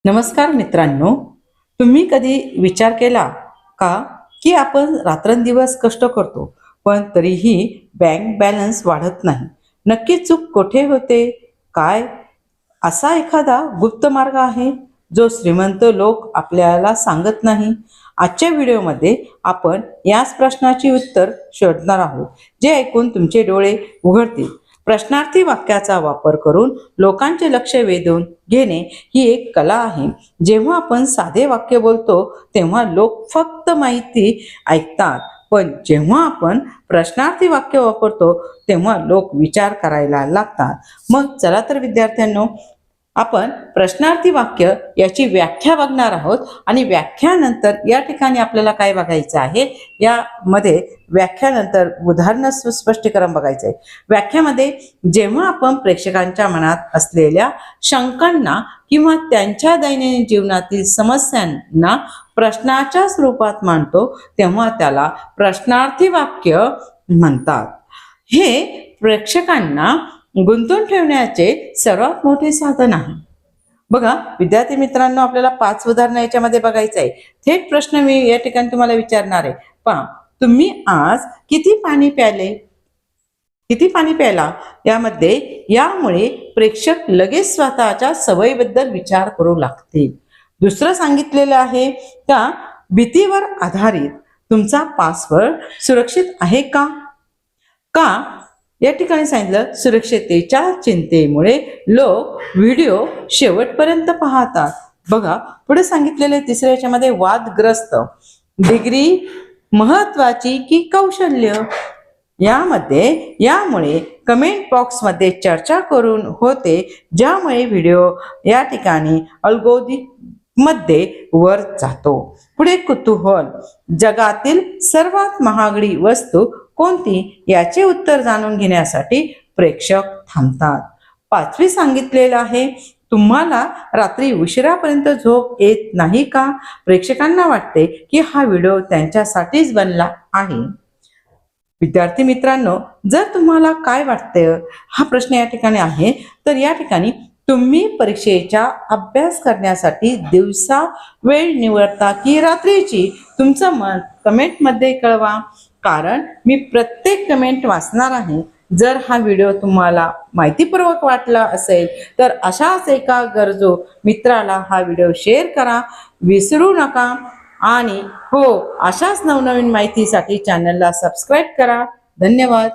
नमस्कार मित्रांनो, तुम्ही कधी विचार केला का की आपण रात्रंदिवस कष्ट करतो पण तरीही बँक बॅलन्स वाढत नाही? नक्की चूक कुठे होते? काय असा एखादा गुप्त मार्ग आहे जो श्रीमंत लोक आपल्याला सांगत नाही? आजच्या व्हिडिओमध्ये आपण याच प्रश्नाची उत्तर शोधणार आहोत, जे ऐकून तुमचे डोळे उघडतील. प्रश्नार्थी वाक्याचा वापर करून लोकांचे लक्ष वेधून घेणे ही एक कला आहे. जेव्हा आपण साधे वाक्य बोलतो तेव्हा लोक फक्त माहिती ऐकतात, पण जेव्हा आपण प्रश्नार्थी वाक्य वापरतो तेव्हा लोक विचार करायला लागतात. मग चला तर विद्यार्थ्यांनो, आपण प्रश्नार्थी वाक्य याची व्याख्या बघणार आहोत आणि व्याख्यानंतर या ठिकाणी आपल्याला काय बघायचं आहे, यामध्ये व्याख्यानंतर उदाहरण स्पष्टीकरण बघायचं आहे. व्याख्यामध्ये जेव्हा आपण प्रेक्षकांच्या मनात असलेल्या शंकांना किंवा त्यांच्या दैनंदिन जीवनातील समस्यांना प्रश्नाच्या स्वरूपात मांडतो तेव्हा त्याला प्रश्नार्थी वाक्य म्हणतात. हे प्रेक्षकांना गुंतवून ठेवण्याचे सर्वात मोठे साधन आहे. बघा विद्यार्थी मित्रांनो, आपल्याला 5 उदाहरणं याच्यामध्ये बघायचं आहे. थेट प्रश्न मी या ठिकाणी तुम्हाला विचारणार आहे. पहा, तुम्ही आज किती पाणी प्याले? किती पाणी प्याला? यामुळे प्रेक्षक लगेच स्वतःच्या सवयीबद्दल विचार करू लागतील. दुसरं सांगितलेलं आहे का भीतीवर आधारित तुमचा पासवर्ड सुरक्षित आहे का? या ठिकाणी सांगितलं सुरक्षतेच्या चिंतेमुळे लोक व्हिडिओ शेवटपर्यंत पाहतात. बघा पुढे सांगितलेले तिसऱ्या याच्यामध्ये वादग्रस्त डिग्री महत्वाची की कौशल्य? यामुळे कमेंट बॉक्स मध्ये चर्चा करून होते, ज्यामुळे व्हिडिओ या ठिकाणी अल्गोरिदम मध्ये वर जातो. पुढे कुतूहल, जगातील सर्वात महागडी वस्तू कोणती याचे उत्तर जाणून घेण्यासाठी प्रेक्षक थांबतात. 5वी सांगितलेलं आहे तुम्हाला रात्री उशिरापर्यंत झोप येत नाही का? प्रेक्षकांना वाटते की हा व्हिडिओ त्यांच्यासाठीच बनला आहे. विद्यार्थी मित्रांनो, जर तुम्हाला काय वाटतं हा प्रश्न या ठिकाणी आहे, तर या ठिकाणी तुम्ही परीक्षेचा अभ्यास करण्यासाठी दिवसा वेळ निवडता की रात्रीची? तुमचं मत कमेंट मध्ये कळवा, कारण मी प्रत्येक कमेंट वाचणार आहे. जर हा व्हिडिओ तुम्हाला माहितीपूर्वक वाटला असेल तर अशाच एका गरजू मित्राला हा व्हिडिओ शेअर करा, विसरू नका. आणि हो, अशाच नवनवीन माहितीसाठी चॅनलला सबस्क्राईब करा. धन्यवाद.